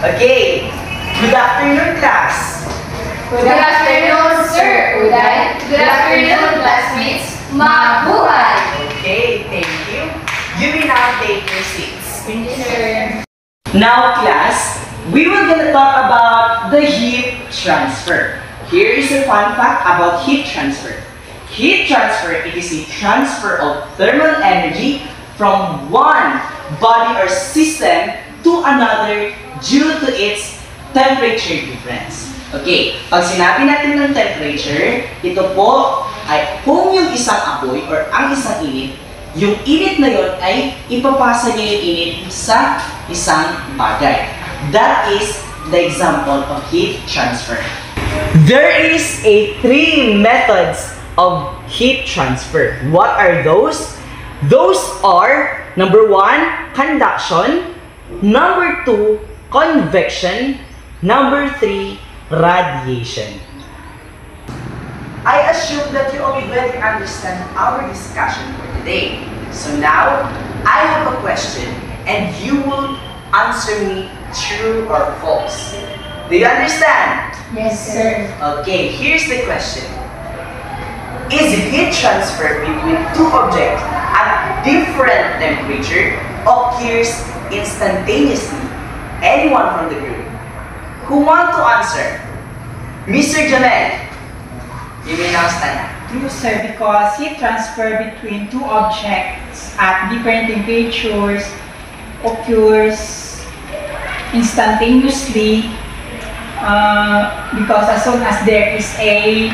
Okay, good afternoon, class. Good afternoon, Sir Uday. Good afternoon, classmates. Mabuhay! Okay, thank you. You may now take your seats. Thank you, sir. Now, class, we will gonna talk about the heat transfer. Here is a fun fact about heat transfer. Heat transfer, it is a transfer of thermal energy from one body or system to another due to its temperature difference. Okay, pag sinabi natin ng temperature, ito po ay kung yung isang apoy or ang isang init, yung init na yon ay ipapasa niya yung init sa isang bagay. That is the example of heat transfer. There is a 3 methods of heat transfer. What are those? Those are number 1, conduction, number 2, convection, number 3, radiation. I assume that you already understand our discussion for today. So now, I have a question and you will answer me true or false. Do you understand? Yes, sir. Okay, here's the question. Is heat transfer between two objects at different temperature occurs instantaneously? Anyone from the group? Who want to answer? Mr. Jamel, you may now stand. No, sir, because heat transfer between two objects at different temperatures occurs instantaneously because as soon as there is a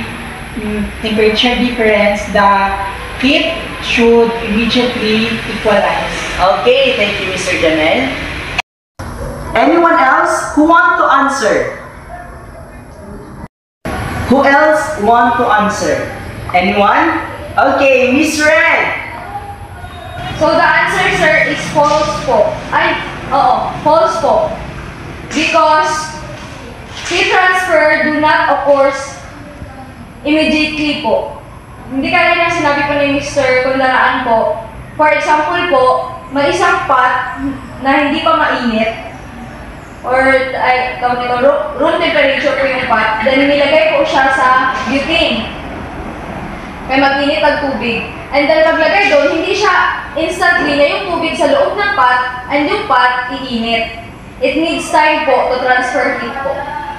temperature difference, the heat should immediately equalize. Okay, thank you, Mr. Jamel. Anyone else who want to answer? Who else want to answer? Anyone? Okay, Miss Red. So the answer, sir, is false po. False po. Because heat transfer do not occurs immediately po. Hindi kaya na sinabi po ni Mr. Kundaraan po. For example po, may isang pot na hindi pa mainit or room temperature po yung pot, then nilagay po siya sa butane. Kaya mag-init ang tubig. And then paglagay doon, hindi siya instantly na yung tubig sa loob ng pot and yung pot iinit. It needs time po to transfer heat po.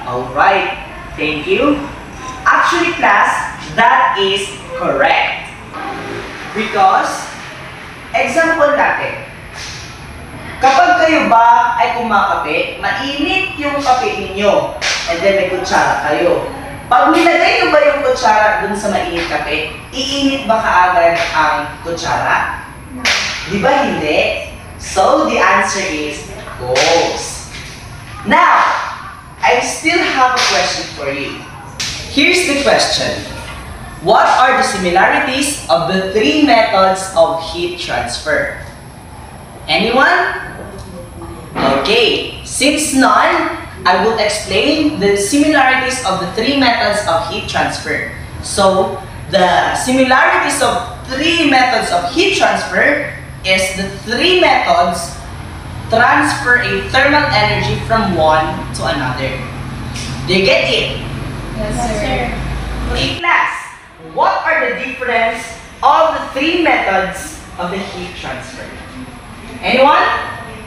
Alright, thank you. Actually, class, that is correct. Because, example natin, kapag kayo ba ay kumakape, mainit yung kape ninyo, and then may kutsara kayo. Pag nilagay nyo ba yung kutsara dun sa mainit kape, iinit ba kaagad ang kutsara? Di ba hindi? So, the answer is false. Now, I still have a question for you. Here's the question. What are the similarities of the 3 methods of heat transfer? Anyone? Okay, since none, I will explain the similarities of the 3 methods of heat transfer. So, the similarities of 3 methods of heat transfer is the 3 methods transfer a thermal energy from one to another. Do you get it? Yes, sir. Okay, class, what are the difference of the 3 methods of the heat transfer? Anyone?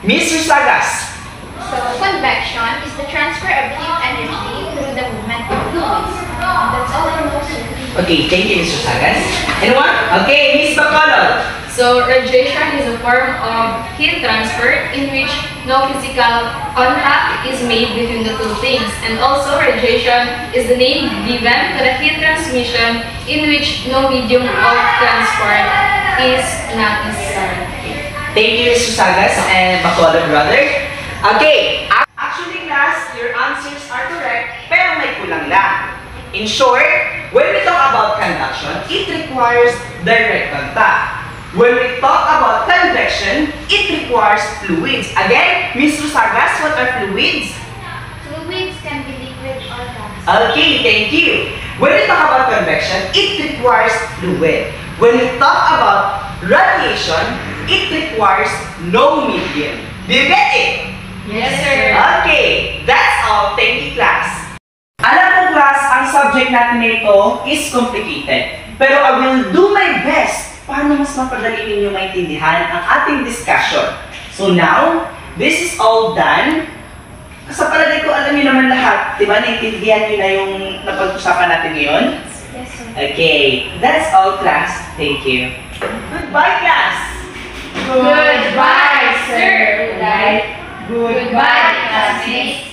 Mr. Sagas. So, convection is the transfer of heat energy through the movement of fluids. That's all I know, sir. Okay, thank you, Mr. Sagas. Anyone? Okay, Ms. Bacolod. So, radiation is a form of heat transfer in which no physical contact is made between the two things. And also, radiation is the name given to the heat transmission in which no medium of transport is necessary. Thank you, Mr. Sagas and Bacolod, brother. Okay, actually, class, your answers are correct, pero may kulang lang. In short, when we talk about conduction, it requires direct contact. When we talk about convection, it requires fluids. Again, Mr. Sagas, what are fluids? Fluids can be liquid or gas. Okay, thank you. When we talk about convection, it requires fluid. When we talk about radiation, it requires no medium. Do you get it? Yes, sir. Okay, that's all. Thank you, class. Alam ko, class, ang subject natin nito is complicated. Pero I will do my best paano mas mapadali ninyo maintindihan ang ating discussion. So now, this is all done. Sa palagay ko, alam niyo naman lahat. Diba, naintindihan niyo na yung napag-usapan natin ngayon? Yes, sir. Okay, that's all, class. Thank you. Goodbye, class! Goodbye, sir. Goodbye, classmates.